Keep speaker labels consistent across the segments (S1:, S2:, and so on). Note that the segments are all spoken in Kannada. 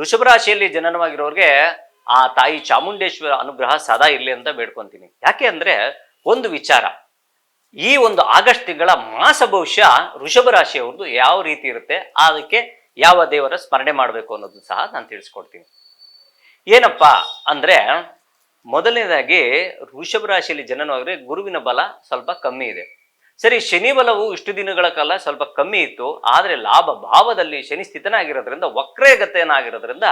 S1: ವೃಷಭ ರಾಶಿಯಲ್ಲಿ ಜನನವಾಗಿರೋರಿಗೆ ಆ ತಾಯಿ ಚಾಮುಂಡೇಶ್ವರ ಅನುಗ್ರಹ ಸದಾ ಇರಲಿ ಅಂತ ಬೇಡ್ಕೊಂತೀನಿ. ಯಾಕೆ ಅಂದ್ರೆ ಒಂದು ವಿಚಾರ, ಈ ಒಂದು ಆಗಸ್ಟ್ ತಿಂಗಳ ಮಾಸ ಭವಿಷ್ಯ ವೃಷಭ ರಾಶಿಯವ್ರದ್ದು ಯಾವ ರೀತಿ ಇರುತ್ತೆ, ಅದಕ್ಕೆ ಯಾವ ದೇವರ ಸ್ಮರಣೆ ಮಾಡಬೇಕು ಅನ್ನೋದು ಸಹ ನಾನು ತಿಳಿಸ್ಕೊಡ್ತೀನಿ. ಏನಪ್ಪಾ ಅಂದ್ರೆ, ಮೊದಲನೇದಾಗಿ ವೃಷಭ ರಾಶಿಯಲ್ಲಿ ಜನನವಾದ್ರೆ ಗುರುವಿನ ಬಲ ಸ್ವಲ್ಪ ಕಮ್ಮಿ ಇದೆ. ಸರಿ, ಶನಿ ಬಲವು ಇಷ್ಟು ದಿನಗಳ ಕಾಲ ಸ್ವಲ್ಪ ಕಮ್ಮಿ ಇತ್ತು, ಆದ್ರೆ ಲಾಭ ಭಾವದಲ್ಲಿ ಶನಿ ಸ್ಥಿತನಾಗಿರೋದ್ರಿಂದ ವಕ್ರಗತನಾಗಿರೋದ್ರಿಂದ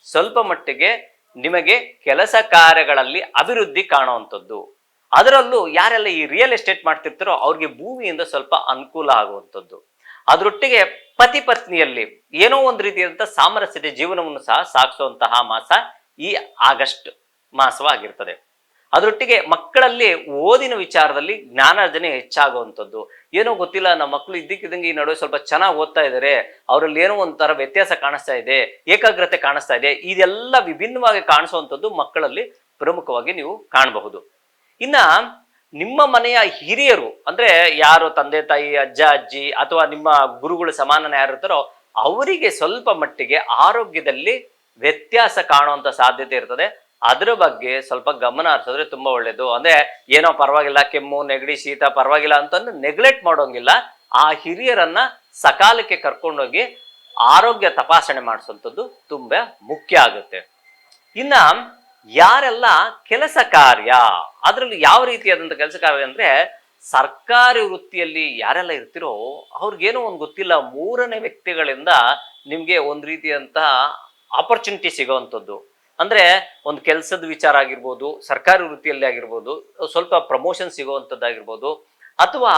S1: ಸ್ವಲ್ಪ ಮಟ್ಟಿಗೆ ನಿಮಗೆ ಕೆಲಸ ಕಾರ್ಯಗಳಲ್ಲಿ ಅಭಿವೃದ್ಧಿ ಕಾಣುವಂಥದ್ದು. ಅದರಲ್ಲೂ ಯಾರೆಲ್ಲ ಈ ರಿಯಲ್ ಎಸ್ಟೇಟ್ ಮಾಡ್ತಿರ್ತಾರೋ ಅವ್ರಿಗೆ ಭೂಮಿಯಿಂದ ಸ್ವಲ್ಪ ಅನುಕೂಲ ಆಗುವಂಥದ್ದು. ಅದರೊಟ್ಟಿಗೆ ಪತಿ ಪತ್ನಿಯಲ್ಲಿ ಏನೋ ಒಂದು ರೀತಿಯಾದಂಥ ಸಾಮರಸ್ಯತೆ ಜೀವನವನ್ನು ಸಹ ಸಾಗಿಸುವಂತಹ ಮಾಸ ಈ ಆಗಸ್ಟ್ ಮಾಸವಾಗಿರ್ತದೆ. ಅದರೊಟ್ಟಿಗೆ ಮಕ್ಕಳಲ್ಲಿ ಓದಿನ ವಿಚಾರದಲ್ಲಿ ಜ್ಞಾನಾರ್ಜನೆ ಹೆಚ್ಚಾಗುವಂಥದ್ದು. ಏನೋ ಗೊತ್ತಿಲ್ಲ, ನಮ್ಮ ಮಕ್ಕಳು ಇದ್ದಕ್ಕಿದ್ದಂಗೆ ಈ ನಡುವೆ ಸ್ವಲ್ಪ ಚೆನ್ನಾಗಿ ಓದ್ತಾ ಇದ್ದಾರೆ, ಅವರಲ್ಲಿ ಏನೋ ಒಂಥರ ವ್ಯತ್ಯಾಸ ಕಾಣಿಸ್ತಾ ಇದೆ, ಏಕಾಗ್ರತೆ ಕಾಣಿಸ್ತಾ ಇದೆ, ಇದೆಲ್ಲ ವಿಭಿನ್ನವಾಗಿ ಕಾಣಿಸುವಂಥದ್ದು ಮಕ್ಕಳಲ್ಲಿ ಪ್ರಮುಖವಾಗಿ ನೀವು ಕಾಣಬಹುದು. ಇನ್ನ ನಿಮ್ಮ ಮನೆಯ ಹಿರಿಯರು ಅಂದ್ರೆ ಯಾರು ತಂದೆ ತಾಯಿ ಅಜ್ಜ ಅಜ್ಜಿ ಅಥವಾ ನಿಮ್ಮ ಗುರುಗಳು ಸಮಾನನ ಯಾರು ಇರ್ತಾರೋ ಅವರಿಗೆ ಸ್ವಲ್ಪ ಮಟ್ಟಿಗೆ ಆರೋಗ್ಯದಲ್ಲಿ ವ್ಯತ್ಯಾಸ ಕಾಣುವಂತ ಸಾಧ್ಯತೆ ಇರ್ತದೆ. ಅದರ ಬಗ್ಗೆ ಸ್ವಲ್ಪ ಗಮನ ಹರಿಸಿದ್ರೆ ತುಂಬಾ ಒಳ್ಳೇದು. ಅಂದ್ರೆ ಏನೋ ಪರವಾಗಿಲ್ಲ, ಕೆಮ್ಮು ನೆಗಡಿ ಶೀತ ಪರವಾಗಿಲ್ಲ ಅಂತಂದು ನೆಗ್ಲೆಕ್ಟ್ ಮಾಡೋಂಗಿಲ್ಲ. ಆ ಹಿರಿಯರನ್ನ ಸಕಾಲಕ್ಕೆ ಕರ್ಕೊಂಡೋಗಿ ಆರೋಗ್ಯ ತಪಾಸಣೆ ಮಾಡಿಸುವಂಥದ್ದು ತುಂಬಾ ಮುಖ್ಯ ಆಗುತ್ತೆ. ಇನ್ನ ಯಾರೆಲ್ಲ ಕೆಲಸ ಕಾರ್ಯ, ಅದರಲ್ಲಿ ಯಾವ ರೀತಿಯಾದಂಥ ಕೆಲಸ ಕಾರ್ಯ ಅಂದ್ರೆ ಸರ್ಕಾರಿ ವೃತ್ತಿಯಲ್ಲಿ ಯಾರೆಲ್ಲ ಇರ್ತಿರೋ ಅವ್ರಿಗೇನೋ ಒಂದು ಗೊತ್ತಿಲ್ಲ, ಮೂರನೇ ವ್ಯಕ್ತಿಗಳಿಂದ ನಿಮ್ಗೆ ಒಂದ್ ರೀತಿಯಂತ ಆಪರ್ಚುನಿಟಿ ಸಿಗೋವಂಥದ್ದು. ಅಂದ್ರೆ ಒಂದು ಕೆಲಸದ ವಿಚಾರ ಆಗಿರ್ಬೋದು, ಸರ್ಕಾರಿ ವೃತ್ತಿಯಲ್ಲಿ ಆಗಿರ್ಬೋದು, ಸ್ವಲ್ಪ ಪ್ರಮೋಷನ್ ಸಿಗುವಂಥದ್ದಾಗಿರ್ಬೋದು, ಅಥವಾ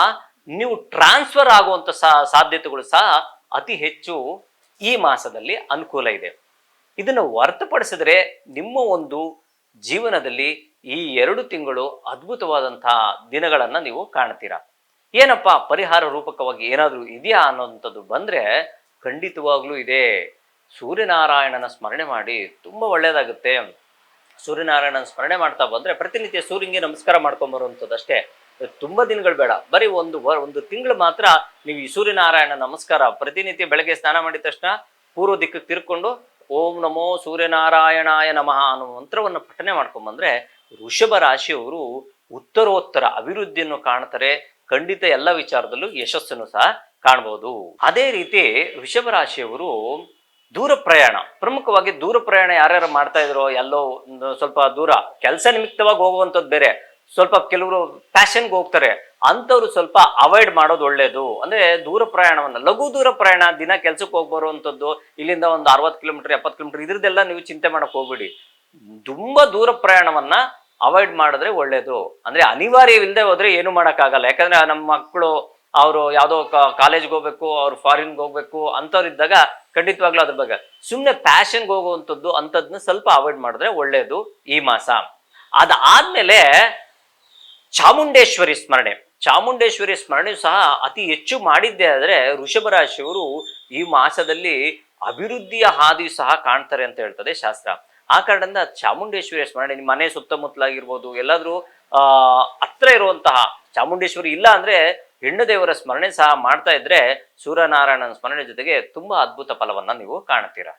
S1: ನೀವು ಟ್ರಾನ್ಸ್ಫರ್ ಆಗುವಂತ ಸಾಧ್ಯತೆಗಳು ಸಹ ಅತಿ ಹೆಚ್ಚು ಈ ಮಾಸದಲ್ಲಿ ಅನುಕೂಲ ಇದೆ. ಇದನ್ನು ಹೊರತುಪಡಿಸಿದ್ರೆ ನಿಮ್ಮ ಒಂದು ಜೀವನದಲ್ಲಿ ಈ 2 ತಿಂಗಳು ಅದ್ಭುತವಾದಂತಹ ದಿನಗಳನ್ನ ನೀವು ಕಾಣ್ತೀರಾ. ಏನಪ್ಪಾ ಪರಿಹಾರ ರೂಪಕವಾಗಿ ಏನಾದರೂ ಇದೆಯಾ ಅನ್ನೋಂಥದ್ದು ಬಂದ್ರೆ ಖಂಡಿತವಾಗ್ಲೂ ಇದೆ. ಸೂರ್ಯನಾರಾಯಣನ ಸ್ಮರಣೆ ಮಾಡಿ ತುಂಬಾ ಒಳ್ಳೇದಾಗುತ್ತೆ. ಸೂರ್ಯನಾರಾಯಣನ ಸ್ಮರಣೆ ಮಾಡ್ತಾ ಬಂದ್ರೆ ಪ್ರತಿನಿತ್ಯ ಸೂರ್ಯನಿಗೆ ನಮಸ್ಕಾರ ಮಾಡ್ಕೊಂಡ್ ಬರುವಂಥದ್ದು ಅಷ್ಟೇ. ತುಂಬಾ ದಿನಗಳು ಬೇಡ, ಬರೀ ಒಂದು ತಿಂಗಳು ಮಾತ್ರ ನೀವು ಈ ಸೂರ್ಯನಾರಾಯಣ ನಮಸ್ಕಾರ ಪ್ರತಿನಿತ್ಯ ಬೆಳಗ್ಗೆ ಸ್ನಾನ ಮಾಡಿದ ತಕ್ಷಣ ಪೂರ್ವ ದಿಕ್ಕಕ್ಕೆ ತಿರ್ಕೊಂಡು ಓಂ ನಮೋ ಸೂರ್ಯನಾರಾಯಣಾಯ ನಮಃ ಅನ್ನೋ ಮಂತ್ರವನ್ನು ಪಠನೆ ಮಾಡ್ಕೊಂಡ್ಬಂದ್ರೆ ವೃಷಭ ರಾಶಿಯವರು ಉತ್ತರೋತ್ತರ ಅಭಿವೃದ್ಧಿಯನ್ನು ಕಾಣ್ತಾರೆ. ಖಂಡಿತ ಎಲ್ಲ ವಿಚಾರದಲ್ಲೂ ಯಶಸ್ಸನ್ನು ಸಹ ಕಾಣಬಹುದು. ಅದೇ ರೀತಿ ವೃಷಭ ರಾಶಿಯವರು ದೂರ ಪ್ರಯಾಣ, ಪ್ರಮುಖವಾಗಿ ದೂರ ಪ್ರಯಾಣ ಯಾರ್ಯಾರು ಮಾಡ್ತಾ ಇದ್ರೋ, ಎಲ್ಲೋ ಸ್ವಲ್ಪ ದೂರ ಕೆಲಸ ನಿಮಿತ್ತವಾಗಿ ಹೋಗುವಂಥದ್ದು ಬೇರೆ, ಸ್ವಲ್ಪ ಕೆಲವರು ಪ್ಯಾಷನ್ಗೆ ಹೋಗ್ತಾರೆ, ಅಂಥವ್ರು ಸ್ವಲ್ಪ ಅವಾಯ್ಡ್ ಮಾಡೋದು ಒಳ್ಳೇದು. ಅಂದ್ರೆ ದೂರ ಪ್ರಯಾಣವನ್ನ, ಲಘು ದೂರ ಪ್ರಯಾಣ, ದಿನ ಕೆಲ್ಸಕ್ಕೆ ಹೋಗಿ ಬರುವಂಥದ್ದು, ಇಲ್ಲಿಂದ ಒಂದು 60 ಕಿಲೋಮೀಟರ್ 70 ಕಿಲೋಮೀಟರ್ ಇದ್ರದ್ದೆಲ್ಲ ನೀವು ಚಿಂತೆ ಮಾಡಕ್ ಹೋಗ್ಬಿಡಿ. ತುಂಬಾ ದೂರ ಪ್ರಯಾಣವನ್ನ ಅವಾಯ್ಡ್ ಮಾಡಿದ್ರೆ ಒಳ್ಳೇದು. ಅಂದ್ರೆ ಅನಿವಾರ್ಯವಿಲ್ಲದೆ ಹೋದ್ರೆ ಏನು ಮಾಡೋಕ್ಕಾಗಲ್ಲ. ಯಾಕಂದ್ರೆ ನಮ್ಮ ಮಕ್ಕಳು ಅವರು ಯಾವುದೋ ಕಾಲೇಜ್ಗೆ ಹೋಗ್ಬೇಕು, ಅವ್ರು ಫಾರಿನ್ಗೆ ಹೋಗ್ಬೇಕು ಅಂತವ್ರು ಇದ್ದಾಗ ಖಂಡಿತವಾಗ್ಲೂ ಅದ್ರ ಬಗ್ಗೆ ಸುಮ್ಮನೆ ಪ್ಯಾಷನ್ಗೆ ಹೋಗುವಂಥದ್ದು ಅಂಥದ್ನ ಸ್ವಲ್ಪ ಅವಾಯ್ಡ್ ಮಾಡಿದ್ರೆ ಒಳ್ಳೇದು ಈ ಮಾಸ. ಅದಾದ್ಮೇಲೆ ಚಾಮುಂಡೇಶ್ವರಿ ಸ್ಮರಣೆ, ಚಾಮುಂಡೇಶ್ವರಿ ಸ್ಮರಣೆ ಸಹ ಅತಿ ಹೆಚ್ಚು ಮಾಡಿದ್ದೆ ಆದ್ರೆ ವೃಷಭ ರಾಶಿಯವರು ಈ ಮಾಸದಲ್ಲಿ ಅಭಿವೃದ್ಧಿಯ ಹಾದಿ ಸಹ ಕಾಣ್ತಾರೆ ಅಂತ ಹೇಳ್ತದೆ ಶಾಸ್ತ್ರ. ಆ ಕಾರಣದಿಂದ ಚಾಮುಂಡೇಶ್ವರಿ ಸ್ಮರಣೆ ನಿಮ್ಮ ಮನೆ ಸುತ್ತಮುತ್ತಲಾಗಿರ್ಬೋದು, ಎಲ್ಲಾದ್ರೂ ಹತ್ರ ಇರುವಂತಹ ಚಾಮುಂಡೇಶ್ವರಿ ಇಲ್ಲ ಅಂದ್ರೆ ಹೆಣ್ಣು ದೇವರ ಸ್ಮರಣೆ ಸಹ ಮಾಡ್ತಾ ಇದ್ರೆ ಸೂರ್ಯನಾರಾಯಣನ ಸ್ಮರಣೆ ಜೊತೆಗೆ ತುಂಬಾ ಅದ್ಭುತ ಫಲವನ್ನ ನೀವು ಕಾಣ್ತೀರಾ.